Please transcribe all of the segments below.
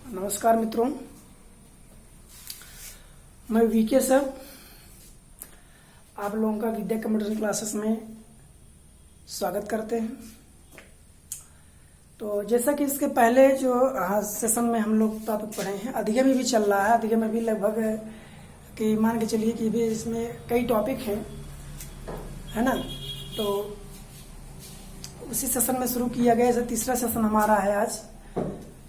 नमस्कार मित्रों, मैं वीके सर आप लोगों का विद्या कंप्यूटर क्लासेस में स्वागत करते हैं। तो जैसा कि इसके पहले जो सेशन में हम लोग टॉपिक पढ़े हैं, अधिगम भी चल रहा है। अधिगम में भी लगभग कि मान के चलिए कि भी इसमें कई टॉपिक हैं, है ना। तो उसी सेशन में शुरू किया गया, जैसे तीसरा सेशन हमारा है आज।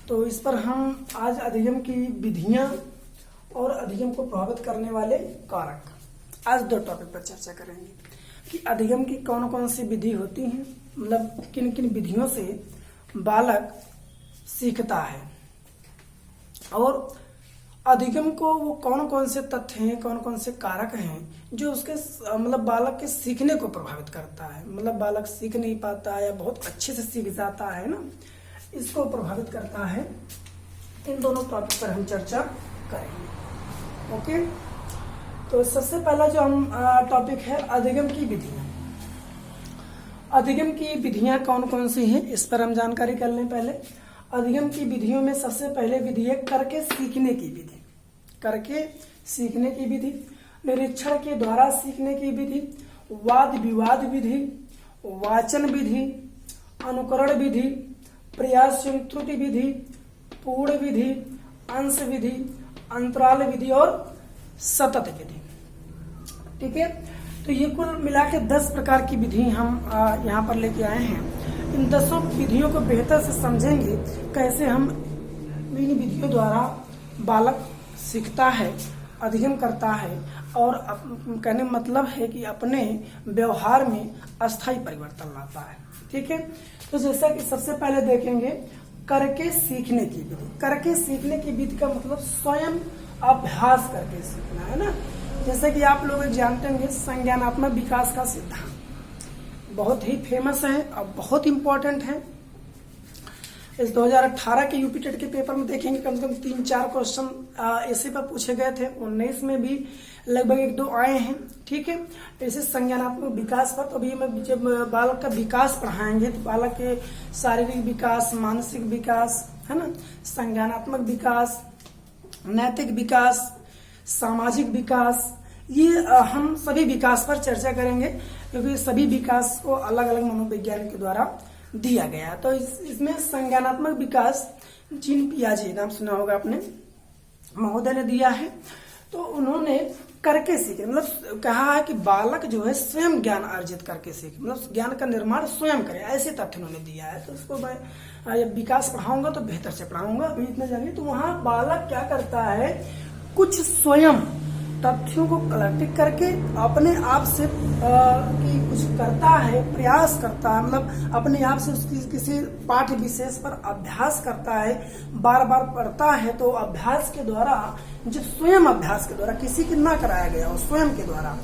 तो इस पर हम आज अधिगम की विधियां और अधिगम को प्रभावित करने वाले कारक, आज दो टॉपिक पर चर्चा करेंगे कि अधिगम की कौन कौन सी विधि होती हैं, मतलब किन किन विधियों से बालक सीखता है, और अधिगम को वो कौन कौन से तथ्य हैं, कौन कौन से कारक हैं जो उसके मतलब बालक के सीखने को प्रभावित करता है। मतलब बालक सीख नहीं पाता है या बहुत अच्छे से सीख जाता है ना, इसको प्रभावित करता है। इन दोनों टॉपिक पर हम चर्चा करेंगे। ओके, तो सबसे पहला जो हम टॉपिक है अधिगम की विधियां। अधिगम की विधियां कौन कौन सी हैं, इस पर हम जानकारी कर लें। पहले अधिगम की विधियों में सबसे पहले विधि है करके सीखने की विधि। करके सीखने की विधि, निरीक्षण के द्वारा सीखने की विधि, वाद विवाद विधि, वाचन विधि, अनुकरण विधि, प्रयास त्रुटि विधि, पूर्ण विधि, अंश विधि, अंतराल विधि और सतत विधि। ठीक है, तो ये कुल मिला के 10 प्रकार की विधि हम यहाँ पर लेके आए हैं। इन 10 विधियों को बेहतर से समझेंगे, कैसे हम इन विधियों द्वारा बालक सीखता है, अधिगम करता है, और कहने मतलब है कि अपने व्यवहार में अस्थायी परिवर्तन लाता है। ठीक है, तो जैसा कि सबसे पहले देखेंगे करके सीखने की विधि। करके सीखने की विधि का मतलब स्वयं अभ्यास करके सीखना, है ना। जैसे कि आप लोग जानते होंगे संज्ञानात्मक विकास का सिद्धांत बहुत ही फेमस है और बहुत इंपॉर्टेंट है। इस 2018 के यूपी टेट के पेपर में देखेंगे कम से कम 3-4 क्वेश्चन ऐसे पर पूछे गए थे। 19 में भी लगभग 1-2 आए हैं। ठीक है, ऐसे संज्ञानात्मक विकास पर, तो अभी मैं जब बालक का विकास पढ़ाएंगे तो बालक के शारीरिक विकास, मानसिक विकास, है ना, संज्ञानात्मक विकास, नैतिक विकास, सामाजिक विकास, ये हम सभी विकास पर चर्चा करेंगे, क्योंकि सभी विकास को अलग अलग मनोविज्ञान के द्वारा दिया गया। तो इसमें संज्ञानात्मक विकास जीन पियाजे, नाम सुना होगा आपने, महोदय ने दिया है। तो उन्होंने करके सीखे, मतलब कहा है कि बालक जो है स्वयं ज्ञान अर्जित करके सीखे, मतलब ज्ञान का निर्माण स्वयं करे, ऐसे तथ्य उन्होंने दिया है। तो उसको मैं विकास पढ़ाऊंगा तो बेहतर से पढ़ाऊंगा, अभी इतना जानिए। तो वहां बालक क्या करता है, कुछ स्वयं तथ्यों को कलेक्ट करके अपने आप से कुछ करता है, प्रयास करता है, मतलब अपने आप से उसकी किसी पाठ्य विशेष पर अभ्यास करता है, बार बार पढ़ता है। तो अभ्यास के द्वारा, जो स्वयं अभ्यास के द्वारा, किसी के ना कराया गया हो, स्वयं के द्वारा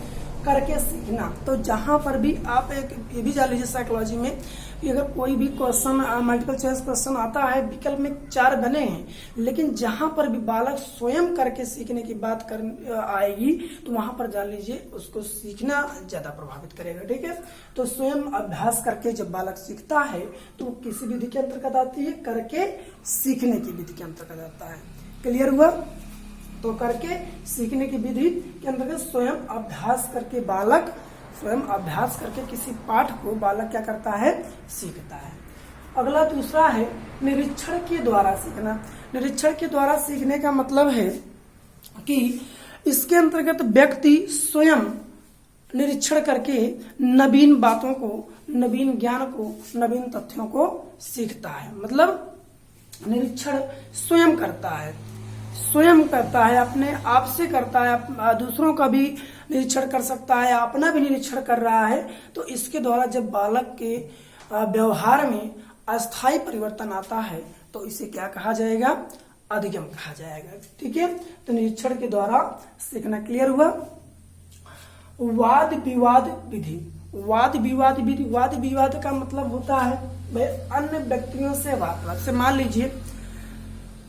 करके सीखना। तो जहां पर भी आप ये भी जान लीजिए साइकोलॉजी में कि अगर कोई भी क्वेश्चन, मल्टीपल चॉइस क्वेश्चन आता है, विकल्प में 4 बने हैं, लेकिन जहां पर भी बालक स्वयं करके सीखने की बात आएगी तो वहां पर जान लीजिए उसको सीखना ज्यादा प्रभावित करेगा। ठीक है, तो स्वयं अभ्यास करके जब बालक सीखता है तो किसी विधि के अंतर्गत आती है, करके सीखने की विधि के अंतर्गत आता है। क्लियर हुआ? तो करके सीखने की विधि के अंतर्गत स्वयं अभ्यास करके बालक, स्वयं अभ्यास करके किसी पाठ को बालक क्या करता है, सीखता है। अगला दूसरा है निरीक्षण के द्वारा सीखना। निरीक्षण के द्वारा सीखने का मतलब है कि इसके अंतर्गत व्यक्ति स्वयं निरीक्षण करके नवीन बातों को, नवीन ज्ञान को, नवीन तथ्यों को सीखता है। मतलब निरीक्षण स्वयं करता है, स्वयं करता है, अपने आप से करता है, दूसरों का भी निरीक्षण कर सकता है, अपना भी निरीक्षण कर रहा है। तो इसके द्वारा जब बालक के व्यवहार में अस्थायी परिवर्तन आता है तो इसे क्या कहा जाएगा, अधिगम कहा जाएगा। ठीक है, तो निरीक्षण के द्वारा सीखना। क्लियर हुआ? वाद विवाद विधि। वाद विवाद विधि, वाद विवाद का मतलब होता है भाई अन्य व्यक्तियों से वार्तालाप से। मान लीजिए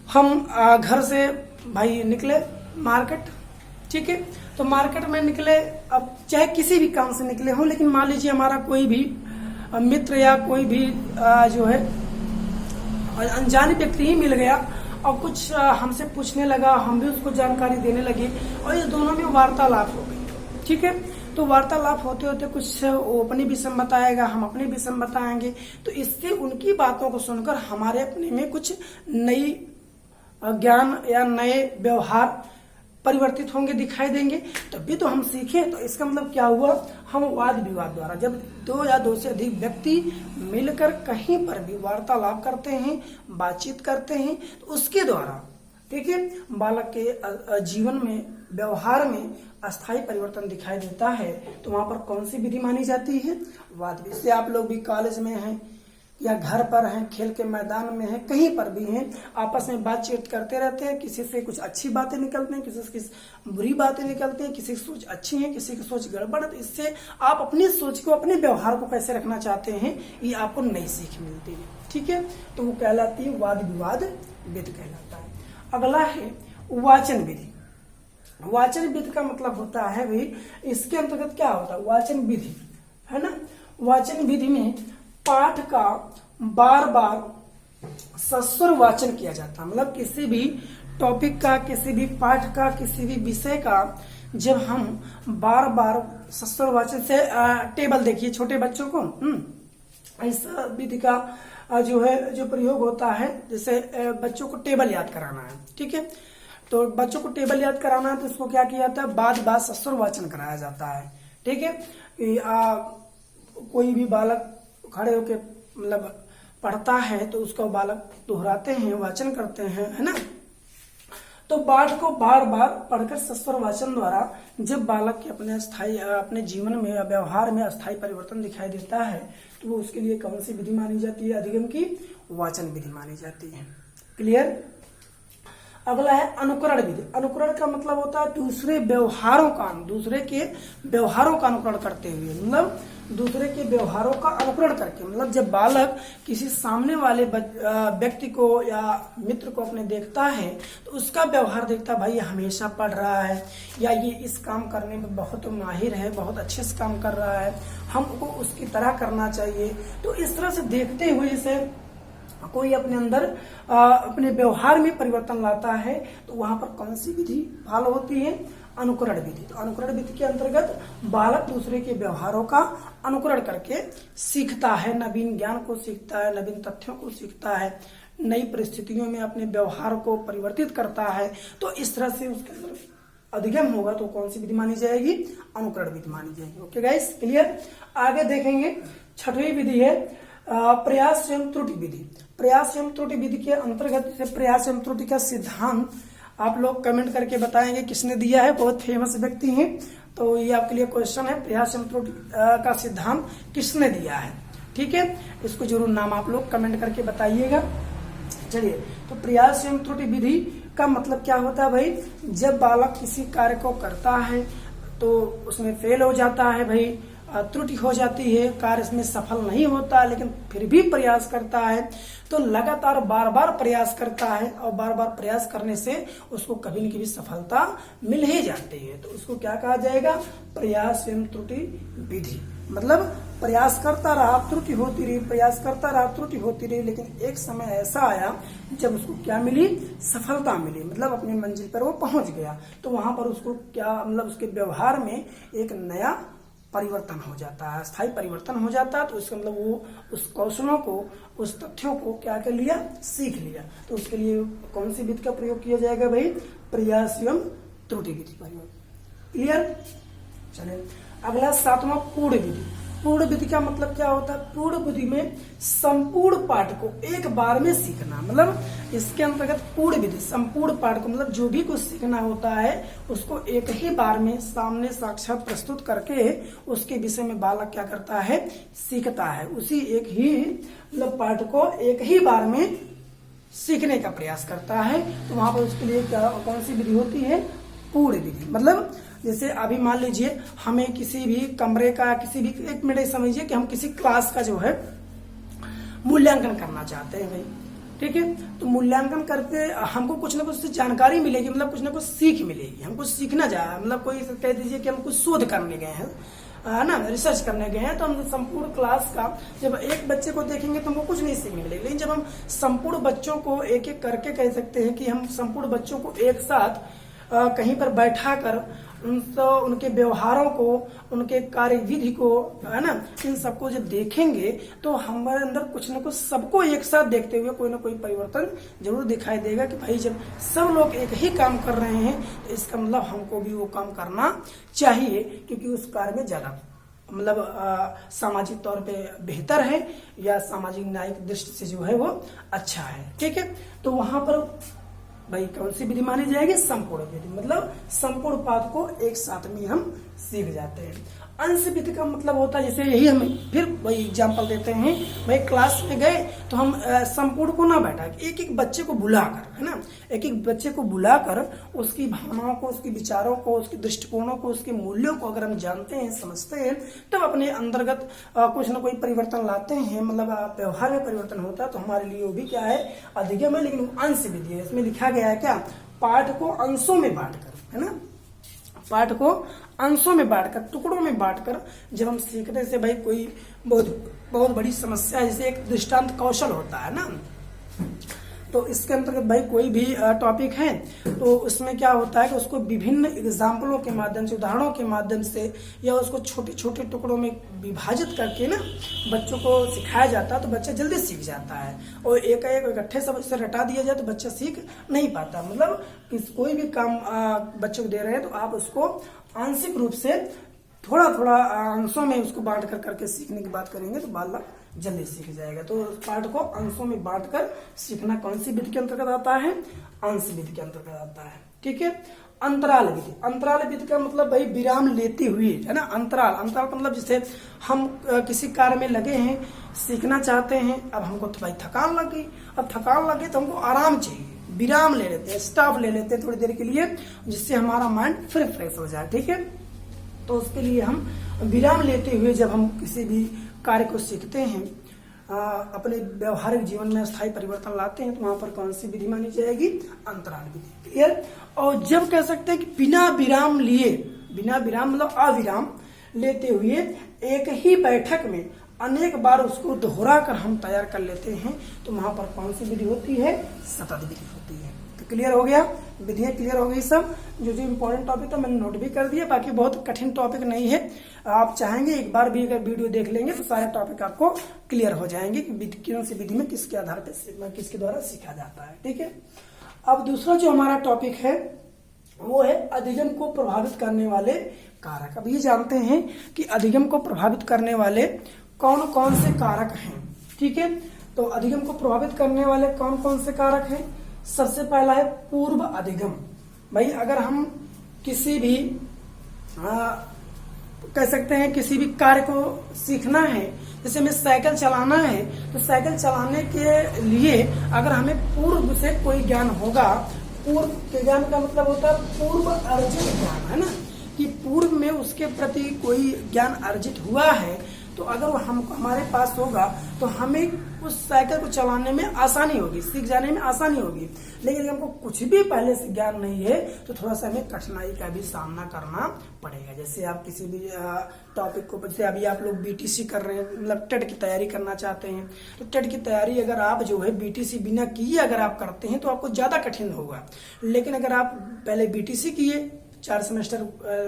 हम घर से भाई निकले मार्केट, ठीक है, तो मार्केट में निकले, अब चाहे किसी भी काम से निकले हों, लेकिन मान लीजिए हमारा कोई भी मित्र या कोई भी जो है अनजान व्यक्ति ही मिल गया और कुछ हमसे पूछने लगा, हम भी उसको जानकारी देने लगे और इस दोनों में वार्तालाप हो गई। ठीक है, तो वार्तालाप होते होते कुछ वो अपनी विषय बताएगा, हम अपनी विषय बताएंगे, तो इससे उनकी बातों को सुनकर हमारे अपने में कुछ नई ज्ञान या नए व्यवहार परिवर्तित होंगे, दिखाई देंगे, तभी तो हम सीखें। तो इसका मतलब क्या हुआ, हम वाद विवाद द्वारा, जब दो या दो से अधिक व्यक्ति मिलकर कहीं पर भी वार्तालाप करते हैं, बातचीत करते हैं, तो उसके द्वारा, ठीक है, बालक के जीवन में, व्यवहार में अस्थायी परिवर्तन दिखाई देता है। तो वहां पर कौन सी विधि मानी जाती है, वाद विधि। से आप लोग भी कॉलेज में हैं या घर पर हैं, खेल के मैदान में हैं, कहीं पर भी हैं, आपस में बातचीत करते रहते हैं, किसी से कुछ अच्छी बातें निकलती हैं, किसी से कुछ बुरी बातें निकलती हैं, किसी की सोच अच्छी है, किसी की सोच गड़बड़ है। तो इससे आप अपनी सोच को, अपने व्यवहार को कैसे रखना चाहते हैं, ये आपको नई सीख मिलती है। ठीक है, तो वो कहलाती है वाद विवाद विधि कहलाता है। अगला है वाचन विधि। वाचन विधि का मतलब होता है भाई, इसके अंतर्गत क्या होता है, वाचन विधि है ना। वाचन विधि में पाठ का बार बार सस्वर वाचन किया जाता है। मतलब किसी भी टॉपिक का, किसी भी पाठ का, किसी भी विषय का जब हम बार बार सस्वर वाचन से, टेबल देखिए छोटे बच्चों को, इस विधि का जो है जो प्रयोग होता है, जैसे बच्चों को टेबल याद कराना है, ठीक है, तो बच्चों को टेबल याद कराना है तो उसको क्या किया जाता है, बार बार सस्वर वाचन कराया जाता है। ठीक है, कोई भी बालक खड़े होके मतलब पढ़ता है तो उसको बालक दोहराते हैं, वाचन करते हैं, है ना। तो पाठ को बार बार पढ़कर सस्वर वाचन द्वारा जब बालक के अपने जीवन में, व्यवहार में अस्थायी परिवर्तन दिखाई देता है, तो वो उसके लिए कौन सी विधि मानी जाती है, अधिगम की वाचन विधि मानी जाती है। क्लियर। अगला है अनुकरण विधि। अनुकरण का मतलब होता है दूसरे के व्यवहारों का अनुकरण करते हुए, मतलब दूसरे के व्यवहारों का अनुकरण करके। मतलब जब बालक किसी सामने वाले व्यक्ति को या मित्र को अपने देखता है तो उसका व्यवहार देखता है, भाई ये हमेशा पढ़ रहा है, या ये इस काम करने में बहुत माहिर है, बहुत अच्छे से काम कर रहा है, हमको उसकी तरह करना चाहिए। तो इस तरह से देखते हुए इसे कोई अपने अंदर अपने व्यवहार में परिवर्तन लाता है, तो वहां पर कौन सी विधि फॉलो होती है, अनुकरण विधि। तो अनुकरण विधि के अंतर्गत बालक दूसरे के व्यवहारों का अनुकरण करके सीखता है, नवीन ज्ञान को सीखता है, नवीन तथ्यों को सीखता है, नई परिस्थितियों में अपने व्यवहार को परिवर्तित करता है। तो इस तरह से उसके अंदर अधिगम होगा, तो कौन सी विधि मानी जाएगी, अनुकरण विधि मानी जाएगी। Okay guys, clear. आगे देखेंगे, छठवीं विधि है प्रयास एवं त्रुटि विधि। प्रयास एवं त्रुटि विधि के अंतर्गत प्रयास एवं त्रुटि का सिद्धांत आप लोग कमेंट करके बताएंगे किसने दिया है, बहुत फेमस व्यक्ति हैं, तो ये आपके लिए क्वेश्चन है, प्रयास एवं त्रुटि का सिद्धांत किसने दिया है। ठीक है, इसको जरूर नाम आप लोग कमेंट करके बताइएगा। चलिए, तो प्रयास एवं त्रुटि विधि का मतलब क्या होता है भाई, जब बालक किसी कार्य को करता है तो उसमें फेल हो जाता है, भाई त्रुटि हो जाती है, कार्य इसमें सफल नहीं होता, लेकिन फिर भी प्रयास करता है, तो लगातार बार बार प्रयास करता है, और बार बार प्रयास करने से उसको कभी न कभी सफलता मिल ही जाती है, तो उसको क्या कहा जाएगा, प्रयास एवं त्रुटि विधि। मतलब प्रयास करता रहा, त्रुटि होती रही, प्रयास करता रहा, त्रुटि होती रही, लेकिन एक समय ऐसा आया जब उसको क्या मिली, सफलता मिली, मतलब अपनी मंजिल पर वो पहुंच गया। तो वहां पर उसको क्या, मतलब उसके व्यवहार में एक नया परिवर्तन हो जाता है, स्थायी परिवर्तन हो जाता है। तो इसका मतलब वो उस कौशलों को, उस तथ्यों को क्या कर लिया, सीख लिया। तो उसके लिए कौन सी विधि का प्रयोग किया जाएगा भाई, प्रयास एवं त्रुटि विधि प्रयोग। क्लियर। चलिए, अगला सातवां पूर्ण विधि। पूर्ण विधि का मतलब क्या होता है, पूर्ण विधि में संपूर्ण पाठ को एक बार में सीखना। मतलब इसके अंतर्गत पूर्ण विधि संपूर्ण पाठ को, मतलब जो भी कुछ सीखना होता है उसको एक ही बार में सामने साक्षात प्रस्तुत करके उसके विषय में बालक क्या करता है, सीखता है। उसी एक ही मतलब पाठ को एक ही बार में सीखने का प्रयास करता है। तो वहां पर उसके लिए क्या, कौन सी विधि होती है, पूर्ण विधि। मतलब जैसे अभी मान लीजिए हमें किसी भी कमरे का, किसी भी, एक मिनट समझिए कि हम किसी क्लास का जो है मूल्यांकन करना चाहते हैं भाई, ठीक है। तो मूल्यांकन करके हमको कुछ ना कुछ जानकारी मिलेगी, मतलब कुछ ना कुछ सीख मिलेगी, हमको सीखना जा, मतलब कोई कह दीजिए कि हम कुछ शोध करने गए हैं, ना रिसर्च करने गए हैं, तो हम संपूर्ण क्लास का जब एक बच्चे को देखेंगे तो हमको कुछ नहीं सीखने मिलेगा। लेकिन जब हम संपूर्ण बच्चों को एक एक करके कह सकते हैं कि हम संपूर्ण बच्चों को एक साथ कहीं पर बैठा कर उनके व्यवहारों को, उनके कार्य विधि को, है ना, इन सबको जब देखेंगे तो हमारे अंदर कुछ न कुछ सबको एक साथ देखते हुए कोई ना कोई परिवर्तन जरूर दिखाई देगा कि भाई जब सब लोग एक ही काम कर रहे हैं तो इसका मतलब हमको भी वो काम करना चाहिए, क्योंकि उस कार्य में ज्यादा मतलब सामाजिक तौर पे बेहतर है या सामाजिक न्यायिक दृष्टि से जो है वो अच्छा है। ठीक है, तो वहां पर भाई कौन सी विधि मानी जाएगी? संपूर्ण विधि, मतलब संपूर्ण पाठ को एक साथ में हम सीख जाते हैं। अंश विधि का मतलब होता है, जैसे यही हम फिर वही एग्जाम्पल देते हैं, भाई क्लास में गए तो हम संपूर्ण को ना बैठा, एक एक बच्चे को बुलाकर, है ना, एक एक बच्चे को बुलाकर उसकी भावनाओं को, उसके विचारों को, उसके दृष्टिकोणों को, उसके मूल्यों को अगर हम जानते हैं, समझते हैं, तब अपने अंतर्गत कुछ न कोई परिवर्तन लाते हैं, मतलब व्यवहार में परिवर्तन होता है, तो हमारे लिए वो भी क्या है? अधिगम है। लेकिन अंश विधि है, इसमें लिखा गया है क्या? पाठ को अंशों में बांटकर, है ना, पाठ को अंशों में बांटकर, टुकड़ों में बांटकर जब हम सीखने से भाई कोई बहुत बड़ी समस्या है, जैसे एक दृष्टांत कौशल होता है ना, तो इसके अंतर्गत भाई कोई भी टॉपिक है तो उसमें क्या होता है कि उसको विभिन्न एग्जाम्पलों के माध्यम से, उदाहरणों के माध्यम से, या उसको छोटे छोटे टुकड़ों में विभाजित करके ना बच्चों को सिखाया जाता है, तो बच्चा जल्दी सीख जाता है। और एक इकट्ठे सब इसे रटा दिया जाए तो बच्चा सीख नहीं पाता। मतलब कोई भी काम बच्चों को दे रहे हैं तो आप उसको आंशिक रूप से थोड़ा थोड़ा अंशों में उसको बांट कर करके सीखने की बात करेंगे तो बालक जल्दी सीख जाएगा। तो पाठ को अंशों में बांटकर सीखना कौन सी विधि के अंतर्गत आता है? अंश विधि के अंतर्गत आता है। ठीक है, अंतराल विधि। अंतराल विधि का मतलब भाई विराम लेते हुए, है ना, अंतराल का मतलब जैसे हम किसी कार्य में लगे हैं, सीखना चाहते हैं, अब हमको तो भाई थकान लग गई, अब थकान लग गई तो हमको आराम चाहिए, विराम ले लेते हैं, स्टॉप ले लेते हैं थोड़ी देर के लिए, जिससे हमारा माइंड फिर फ्रेश हो जाए। ठीक है, तो उसके लिए हम विराम लेते हुए जब हम किसी भी कार्य को सीखते हैं, अपने व्यवहारिक जीवन में स्थायी परिवर्तन लाते हैं, तो वहां पर कौन सी विधि मानी जाएगी? अंतराल विधि। क्लियर? और जब कह सकते हैं कि बिना विराम लिए, बिना विराम मतलब अविराम लेते हुए एक ही बैठक में अनेक बार उसको दोहरा कर हम तैयार कर लेते हैं, तो वहां पर कौन सी विधि होती है? सतत विधि होती है। तो क्लियर हो गया, विधियां क्लियर हो गई सब। जो जो इम्पोर्टेंट टॉपिक था मैंने नोट भी कर दिया, बाकी बहुत कठिन टॉपिक नहीं है। आप चाहेंगे एक बार भी अगर वीडियो देख लेंगे तो सारे टॉपिक आपको क्लियर हो जाएंगे कि कौन सी विधि में किसके आधार पर किसके द्वारा सीखा जाता है। ठीक है, अब दूसरा जो हमारा टॉपिक है वो है अधिगम को प्रभावित करने वाले कारक। अब ये जानते हैं कि अधिगम को प्रभावित करने वाले कौन कौन से कारक हैं। ठीक है, तो अधिगम को प्रभावित करने वाले कौन कौन से कारक हैं? सबसे पहला है पूर्व अधिगम। भाई अगर हम किसी भी कह सकते हैं किसी भी कार्य को सीखना है, जैसे हमें साइकिल चलाना है, तो साइकिल चलाने के लिए अगर हमें पूर्व से कोई ज्ञान होगा, पूर्व के ज्ञान का मतलब होता है पूर्व अर्जित ज्ञान, है ना, कि पूर्व में उसके प्रति कोई ज्ञान अर्जित हुआ है, तो अगर वो हमारे पास होगा तो हमें उस साइकिल को चलाने में आसानी होगी, सीख जाने में आसानी होगी। लेकिन हमको कुछ भी पहले से ज्ञान नहीं है तो थोड़ा सा हमें कठिनाई का भी सामना करना पड़ेगा। जैसे आप किसी भी टॉपिक को, जैसे अभी आप लोग बीटीसी कर रहे हैं, मतलब टेट की तैयारी करना चाहते हैं, तो टेट की तैयारी अगर आप जो है बीटीसी बिना किए अगर आप करते हैं तो आपको ज्यादा कठिन होगा। लेकिन अगर आप पहले बीटीसी किए, 4 सेमेस्टर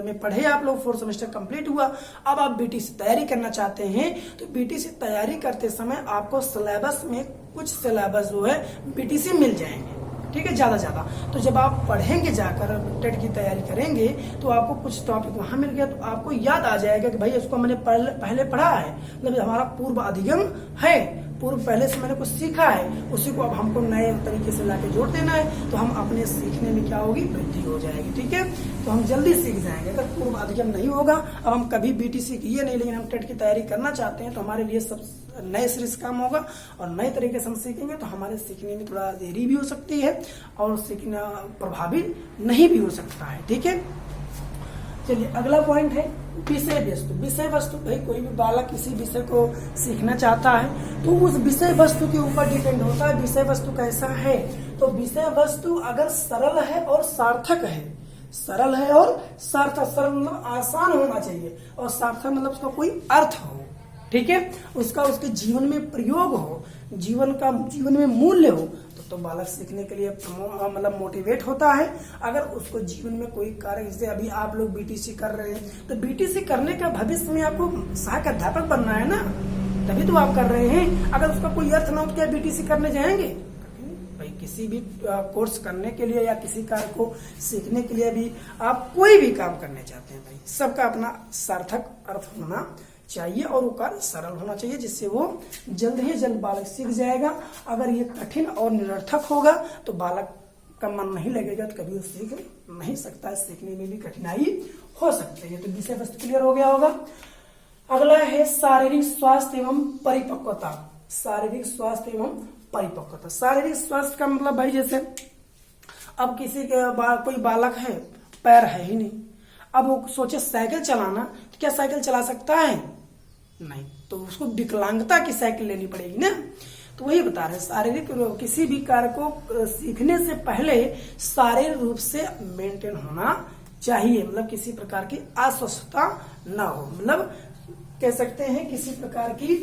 में पढ़े आप लोग, 4 सेमेस्टर कंप्लीट हुआ, अब आप बीटीसी तैयारी करना चाहते हैं, तो बीटीसी तैयारी करते समय आपको सिलेबस में कुछ सिलेबस जो है बीटीसी मिल जाएंगे। ठीक है, ज्यादा। तो जब आप पढ़ेंगे जाकर टेट की तैयारी करेंगे तो आपको कुछ टॉपिक वहां मिल गया तो आपको याद आ जाएगा कि भाई इसको मैंने पहले पढ़ा है, मतलब हमारा पूर्व अधिगम है, पूर्व पहले से मैंने कुछ सीखा है, उसी को अब हमको नए तरीके से लाके जोड़ देना है, तो हम अपने सीखने में क्या होगी? वृद्धि हो जाएगी। ठीक है, तो हम जल्दी सीख जाएंगे। अगर पूर्व अधिगम नहीं होगा, अब हम कभी बीटीसी किए नहीं लेकिन हम टेट की तैयारी करना चाहते हैं, तो हमारे लिए सब नए सिरे से काम होगा और नए तरीके से हम सीखेंगे, तो हमारे सीखने में थोड़ा देरी भी हो सकती है और सीखना प्रभावी नहीं भी हो सकता है। ठीक है, चलिए अगला पॉइंट है विषय वस्तु। विषय वस्तु, भाई कोई भी बालक किसी विषय को सीखना चाहता है तो उस विषय वस्तु के ऊपर डिपेंड होता है विषय वस्तु कैसा है। तो विषय वस्तु अगर सरल है और सार्थक है, सरल है और सार्थक। सरल मतलब आसान होना चाहिए और सार्थक मतलब उसका कोई अर्थ हो, ठीक है, उसका उसके जीवन में प्रयोग हो, जीवन में मूल्य हो, तो बालक सीखने के लिए मतलब मोटिवेट होता है। अगर उसको जीवन में कोई कार्य, जैसे अभी आप लोग बीटीसी कर रहे हैं, तो बीटीसी करने का भविष्य में आपको सहायक अध्यापक बनना है ना, तभी तो आप कर रहे हैं। अगर उसका कोई अर्थ ना हो तो क्या बीटीसी करने जाएंगे? भाई किसी भी कोर्स करने के लिए या किसी कार्य को सीखने के लिए भी आप कोई भी काम करने चाहते हैं, भाई सबका अपना सार्थक अर्थ होना चाहिए और वो कार्य सरल होना चाहिए, जिससे वो जल्द ही जल्द बालक सीख जाएगा। अगर ये कठिन और निरर्थक होगा तो बालक का मन नहीं लगेगा, तो कभी वो सीख नहीं सकता है, सीखने में भी कठिनाई हो सकती है। तो विषय वस्तु क्लियर हो गया होगा। अगला है शारीरिक स्वास्थ्य एवं परिपक्वता। शारीरिक स्वास्थ्य एवं परिपक्वता। शारीरिक स्वास्थ्य का मतलब भाई जैसे अब किसी के कोई बालक है, पैर है ही नहीं, अब वो सोचे साइकिल चलाना, तो क्या साइकिल चला सकता है? नहीं, तो उसको विकलांगता की साइकिल लेनी पड़ेगी ना। तो वही बता रहे हैं, शारीरिक किसी भी कार्य को सीखने से पहले शारीरिक रूप से मेंटेन होना चाहिए, मतलब किसी प्रकार की अस्वस्थता ना हो, मतलब कह सकते हैं किसी प्रकार की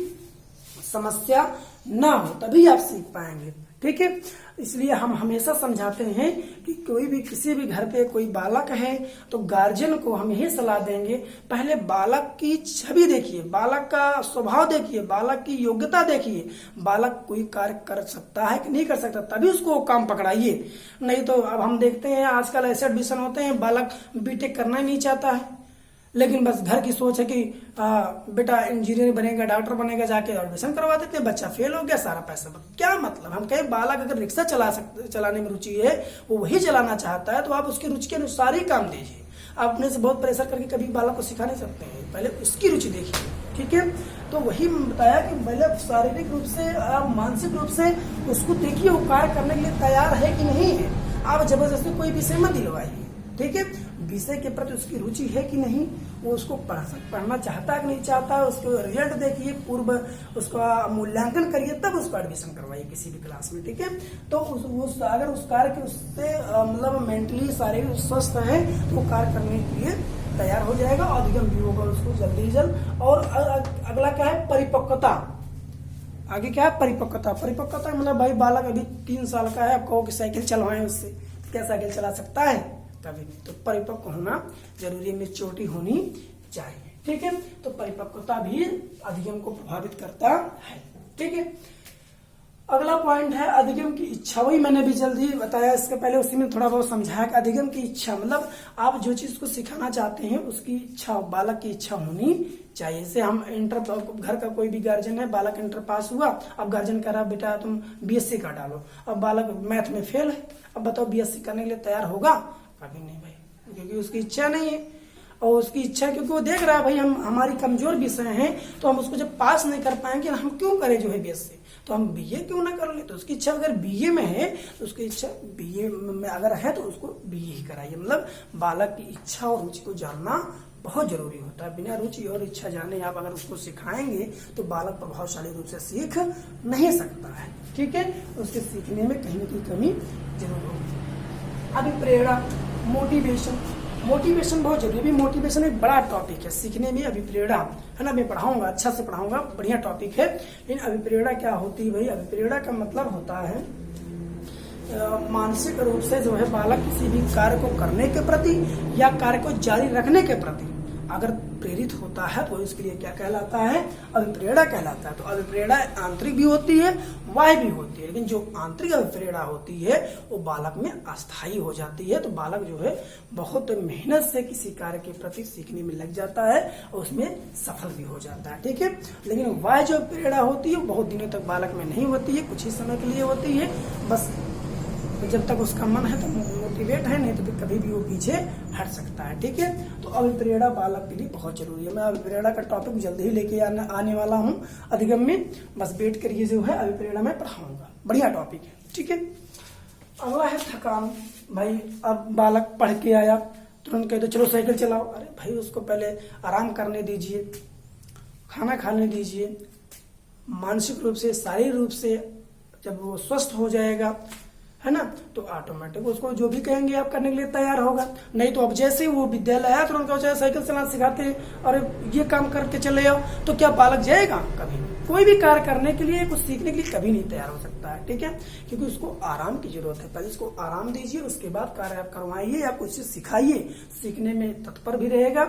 समस्या ना हो, तभी आप सीख पाएंगे, ठीक है। इसलिए हम हमेशा समझाते हैं कि कोई भी किसी भी घर पे कोई बालक है तो गार्जियन को हम यही सलाह देंगे, पहले बालक की छवि देखिए, बालक का स्वभाव देखिए, बालक की योग्यता देखिए, बालक कोई कार्य कर सकता है कि नहीं कर सकता, तभी उसको काम पकड़ाइए। नहीं तो अब हम देखते हैं आजकल ऐसे एडमिशन होते हैं, बालक बीटेक करना ही नहीं चाहता है, लेकिन बस घर की सोच है कि बेटा इंजीनियर बनेगा, डॉक्टर बनेगा, जाके एडमिशन करवा देते हैं, बच्चा फेल हो गया, सारा पैसा क्या मतलब। हम कहें बालक अगर रिक्शा चलाने में रुचि है, वो वही चलाना चाहता है, तो आप उसकी रुचि के अनुसार ही काम दीजिए। आप अपने से बहुत प्रेशर करके कभी बालक को सिखा नहीं सकते हैं, पहले उसकी रुचि देखिए, ठीक है। तो वही बताया कि पहले शारीरिक रूप से, मानसिक रूप से उसको देखिए वो कार्य करने के लिए तैयार है कि नहीं है। आप जबरदस्ती कोई विषय मत दिलवाइए, ठीक है। विषय के प्रति उसकी रुचि है कि नहीं, वो उसको पढ़ना चाहता है कि नहीं चाहता, उसको रिजल्ट देखिए, पूर्व उसका मूल्यांकन करिए, तब उसको एडमिशन करवाइए किसी भी क्लास में, ठीक है। तो अगर उस कार्य के उससे मतलब मेंटली शारीरिक स्वस्थ है तो वो कार्य करने के लिए तैयार हो जाएगा और अधिगम भी होगा उसको जल्दी ही जल्द। और अगला क्या है? परिपक्वता। आगे क्या है? परिपक्वता। परिपक्वता मतलब भाई बालक अभी 3 साल का है, आप कहो कि साइकिल चलवाएं उससे, क्या साइकिल चला सकता है? कभी नहीं। तो परिपक्व होना जरूरी, मेच्योरिटी होनी चाहिए, ठीक है। तो परिपक्वता भी अधिगम को प्रभावित करता है, ठीक है। अगला पॉइंट है अधिगम की इच्छा। वही मैंने भी जल्दी बताया, इसके पहले उसी में थोड़ा बहुत समझाया कि अधिगम की इच्छा मतलब आप जो चीज को सिखाना चाहते हैं उसकी इच्छा, बालक की इच्छा होनी चाहिए। जैसे हम इंटर, घर का कोई भी गार्जियन है, बालक इंटर पास हुआ, अब गार्जियन कह रहा बेटा तुम बीएससी कर डालो, अब बालक मैथ में फेल है, अब बताओ बीएससी करने के लिए तैयार होगा? कभी नहीं भाई, क्योंकि उसकी इच्छा नहीं है। और उसकी इच्छा क्योंकि वो देख रहा है भाई हमारी कमजोर विषय हैं, तो हम उसको जब पास नहीं कर पाएंगे हम क्यों करें जो है बीएससी, तो हम बीए क्यों ना कर ले। तो उसकी इच्छा अगर बीए में है तो उसकी इच्छा बीए में अगर है तो उसको बीए ही कराइए। मतलब बालक की इच्छा और रुचि को जानना बहुत जरूरी होता है। बिना रुचि और इच्छा जाने आप अगर उसको सिखाएंगे तो बालक प्रभावशाली रूप से सीख नहीं सकता है, ठीक है। उसके सीखने में कहीं न कहीं कमी जरूर होगी। अभी प्रेरणा, मोटिवेशन। मोटिवेशन बहुत जरूरी है। मोटिवेशन एक बड़ा टॉपिक है सीखने में। अभिप्रेरणा है ना, मैं पढ़ाऊंगा, अच्छा से पढ़ाऊंगा, बढ़िया टॉपिक है। लेकिन अभिप्रेरणा क्या होती है भाई? अभिप्रेरणा का मतलब होता है मानसिक रूप से जो है बालक किसी भी कार्य को करने के प्रति या कार्य को जारी रखने के प्रति अगर प्रेरित होता है तो इसके लिए क्या कहलाता है? अभिप्रेरणा कहलाता है। तो अभिप्रेरणा आंतरिक भी होती है, बाह्य भी होती है, लेकिन जो आंतरिक अभिप्रेरणा होती है वो बालक में अस्थायी हो जाती है। तो बालक जो है बहुत मेहनत से किसी कार्य के प्रति सीखने में लग जाता है और उसमें सफल भी हो जाता है, ठीक है। लेकिन बाह्य जो प्रेरणा होती है वो बहुत दिनों तक बालक में नहीं होती है, कुछ ही समय के लिए होती है बस। जब तक उसका मन है तो मोटिवेट है, नहीं तो फिर कभी भी वो पीछे हट सकता है, ठीक है। तो अभिप्रेरणा बालक के लिए बहुत जरूरी है। मैं अभिप्रेरणा का टॉपिक जल्दी ही लेके आने वाला हूँ अधिगम में, बस वेट करिए, जो है अभिप्रेरणा में पढ़ाऊंगा, बढ़िया टॉपिक है, ठीक है। अगला है थकान। भाई अब बालक पढ़ के आया, तुरंत कहते चलो साइकिल चलाओ। अरे भाई उसको पहले आराम करने दीजिए, खाना खाने दीजिए, मानसिक रूप से, शारीरिक रूप से जब वो स्वस्थ हो जाएगा है ना, तो ऑटोमेटिक उसको जो भी कहेंगे आप करने के लिए तैयार होगा। नहीं तो अब जैसे ही वो विद्यालय आया तुरंत चाहे साइकिल चलाना सिखाते हैं और ये काम करके चले जाओ, तो क्या बालक जाएगा? कभी नहीं। कोई भी कार्य करने के लिए, कुछ सीखने के लिए कभी नहीं तैयार हो सकता है, ठीक है, क्योंकि उसको आराम की जरूरत है। पहले उसको आराम दीजिए, उसके बाद कार्य आप करवाइए या कुछ सिखाइए, सीखने में तत्पर भी रहेगा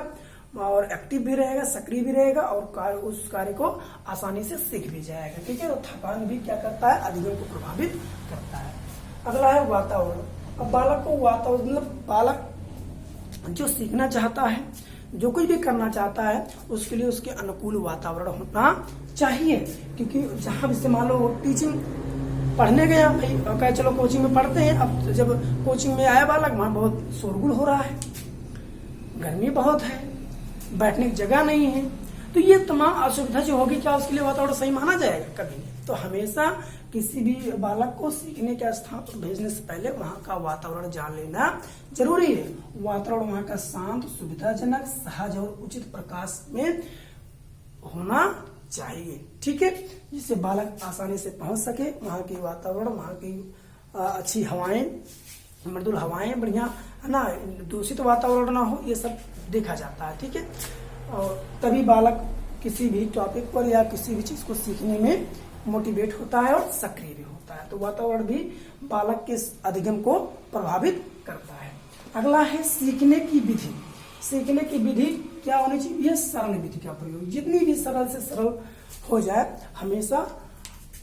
और एक्टिव भी रहेगा, सक्रिय भी रहेगा और उस कार्य को आसानी से सीख भी जाएगा, ठीक है। तो थकान भी क्या करता है? अधिगम को प्रभावित करता है। अगला है वातावरण। अब बालक को वातावरण, मतलब बालक जो सीखना चाहता है, जो कुछ भी करना चाहता है, उसके लिए उसके अनुकूल वातावरण होना चाहिए। क्योंकि जहां भी मान लो टीचिंग पढ़ने गया भाई, और चलो कोचिंग में पढ़ते हैं, अब जब कोचिंग में आया बालक, वहां बहुत शोरगुल हो रहा है, गर्मी बहुत है, बैठने की जगह नहीं है, तो ये तमाम असुविधा जो होगी, क्या उसके लिए वातावरण सही माना जाएगा? कभी नहीं। तो हमेशा किसी भी बालक को सीखने के स्थान पर भेजने से पहले वहां का वातावरण जान लेना जरूरी है। वातावरण वहां का शांत, सुविधाजनक, सहज और उचित प्रकाश में होना चाहिए, ठीक है, जिससे बालक आसानी से पहुंच सके। वहां की वातावरण, वहां की अच्छी हवाएं, मृदुल हवाएं, बढ़िया है ना, दूषित वातावरण ना हो, ये सब देखा जाता है, ठीक है। और तभी बालक किसी भी टॉपिक पर या किसी भी चीज को सीखने में मोटिवेट होता है और सक्रिय भी होता है। तो वातावरण भी बालक के अधिगम को प्रभावित करता है। अगला है सीखने की विधि। सीखने की विधि क्या होनी चाहिए? सरल विधि का प्रयोग। जितनी भी सरल से सरल हो जाए, हमेशा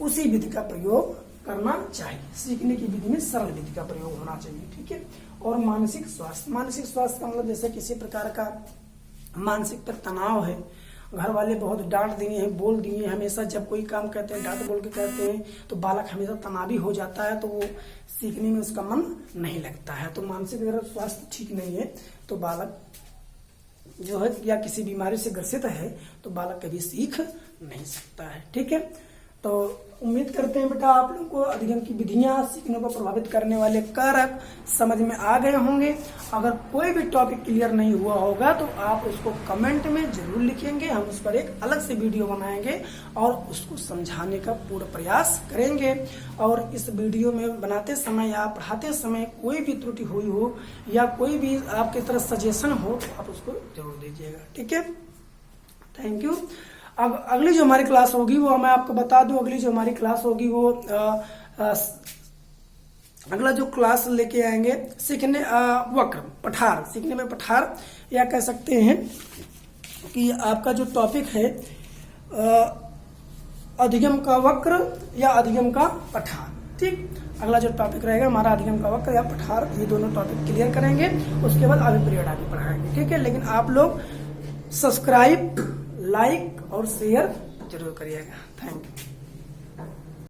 उसी विधि का प्रयोग करना चाहिए। सीखने की विधि में सरल विधि का प्रयोग होना चाहिए, ठीक है। और मानसिक स्वास्थ्य। मानसिक स्वास्थ्य का मतलब जैसे किसी प्रकार का मानसिक पर तनाव है, घर वाले बहुत डांट दिए हैं, बोल दिए हैं, हमेशा जब कोई काम करते हैं डांट बोल के करते हैं, तो बालक हमेशा तनावी हो जाता है, तो वो सीखने में उसका मन नहीं लगता है। तो मानसिक अगर स्वास्थ्य ठीक नहीं है, तो बालक जो है या किसी बीमारी से ग्रसित है, तो बालक कभी सीख नहीं सकता है, ठीक है। तो उम्मीद करते हैं बेटा आप लोगों को अधिगम की विधियां, सीखने को प्रभावित करने वाले कारक समझ में आ गए होंगे। अगर कोई भी टॉपिक क्लियर नहीं हुआ होगा तो आप उसको कमेंट में जरूर लिखेंगे, हम उस पर एक अलग से वीडियो बनाएंगे और उसको समझाने का पूरा प्रयास करेंगे। और इस वीडियो में बनाते समय या पढ़ाते समय कोई भी त्रुटि हुई हो या कोई भी आपकी तरफ सजेशन हो तो आप उसको जरूर दीजिएगा, ठीक है। Thank you. अब अगली जो हमारी क्लास होगी वो मैं आपको बता दूं, अगली जो हमारी क्लास होगी वो अगला जो क्लास लेके आएंगे सीखने वक्र, पठार, सीखने में पठार, या कह सकते हैं कि आपका जो टॉपिक है अधिगम का वक्र या अधिगम का पठार, ठीक। अगला जो टॉपिक रहेगा हमारा अधिगम का वक्र या पठार, ये दोनों टॉपिक क्लियर करेंगे, उसके बाद आगे पीरियड आगे पढ़ाएंगे, ठीक है। लेकिन आप लोग सब्सक्राइब, लाइक और शेयर जरूर करिएगा। Thank you.